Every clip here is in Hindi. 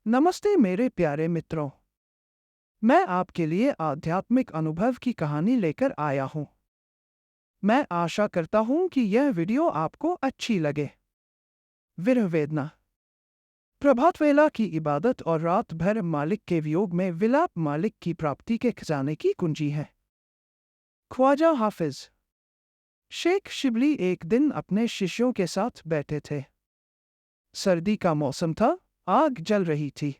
नमस्ते मेरे प्यारे मित्रों। मैं आपके लिए आध्यात्मिक अनुभव की कहानी लेकर आया हूँ। मैं आशा करता हूँ कि यह वीडियो आपको अच्छी लगे। विरह वेदना। प्रभात वेला की इबादत और रात भर मालिक के वियोग में विलाप मालिक की प्राप्ति के खजाने की कुंजी है। ख्वाजा हाफिज। शेख शिबली एक दिन अपने शिष्यों के साथ बैठे थे। सर्दी का मौसम था, आग जल रही थी।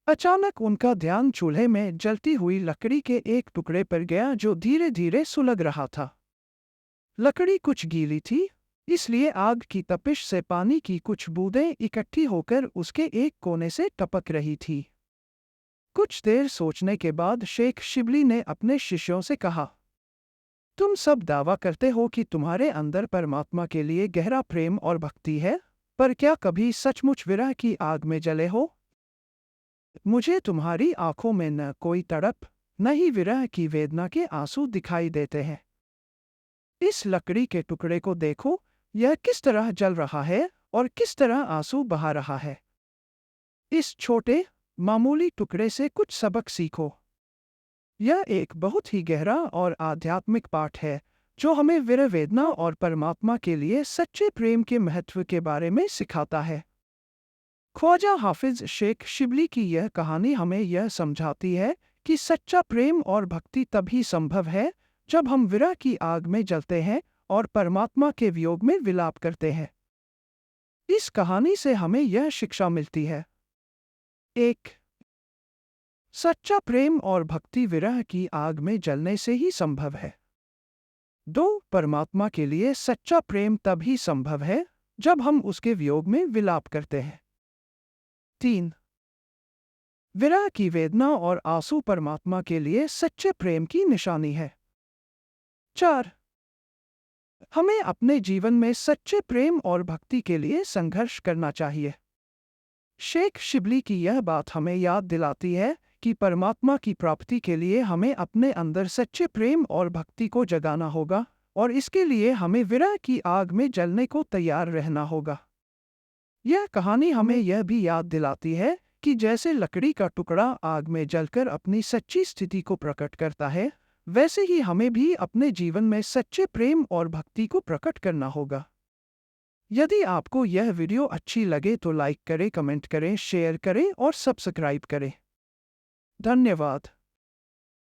अचानक उनका ध्यान चूल्हे में जलती हुई लकड़ी के एक टुकड़े पर गया जो धीरे धीरे सुलग रहा था। लकड़ी कुछ गीली थी, इसलिए आग की तपिश से पानी की कुछ बूंदें इकट्ठी होकर उसके एक कोने से टपक रही थी। कुछ देर सोचने के बाद शेख शिबली ने अपने शिष्यों से कहा, तुम सब दावा करते हो कि तुम्हारे अंदर परमात्मा के लिए गहरा प्रेम और भक्ति है, पर क्या कभी सचमुच विरह की आग में जले हो? मुझे तुम्हारी आंखों में न कोई तड़प, न ही विरह की वेदना के आंसू दिखाई देते हैं। इस लकड़ी के टुकड़े को देखो, यह किस तरह जल रहा है और किस तरह आंसू बहा रहा है। इस छोटे, मामूली टुकड़े से कुछ सबक सीखो। यह एक बहुत ही गहरा और आध्यात्मिक पाठ है, जो हमें विरह वेदना और परमात्मा के लिए सच्चे प्रेम के महत्व के बारे में सिखाता है। ख्वाजा हाफिज शेख शिबली की यह कहानी हमें यह समझाती है कि सच्चा प्रेम और भक्ति तभी संभव है जब हम विरह की आग में जलते हैं और परमात्मा के वियोग में विलाप करते हैं। इस कहानी से हमें यह शिक्षा मिलती है। 1. सच्चा प्रेम और भक्ति विरह की आग में जलने से ही संभव है। 2. परमात्मा के लिए सच्चा प्रेम तभी संभव है जब हम उसके वियोग में विलाप करते हैं। 3. विरह की वेदना और आंसू परमात्मा के लिए सच्चे प्रेम की निशानी है। 4. हमें अपने जीवन में सच्चे प्रेम और भक्ति के लिए संघर्ष करना चाहिए। शेख शिबली की यह बात हमें याद दिलाती है कि परमात्मा की प्राप्ति के लिए हमें अपने अंदर सच्चे प्रेम और भक्ति को जगाना होगा, और इसके लिए हमें विरह की आग में जलने को तैयार रहना होगा। यह कहानी हमें यह भी याद दिलाती है कि जैसे लकड़ी का टुकड़ा आग में जलकर अपनी सच्ची स्थिति को प्रकट करता है, वैसे ही हमें भी अपने जीवन में सच्चे प्रेम और भक्ति को प्रकट करना होगा। यदि आपको यह वीडियो अच्छी लगे तो लाइक करें, कमेंट करें, शेयर करें और सब्सक्राइब करें। धन्यवाद।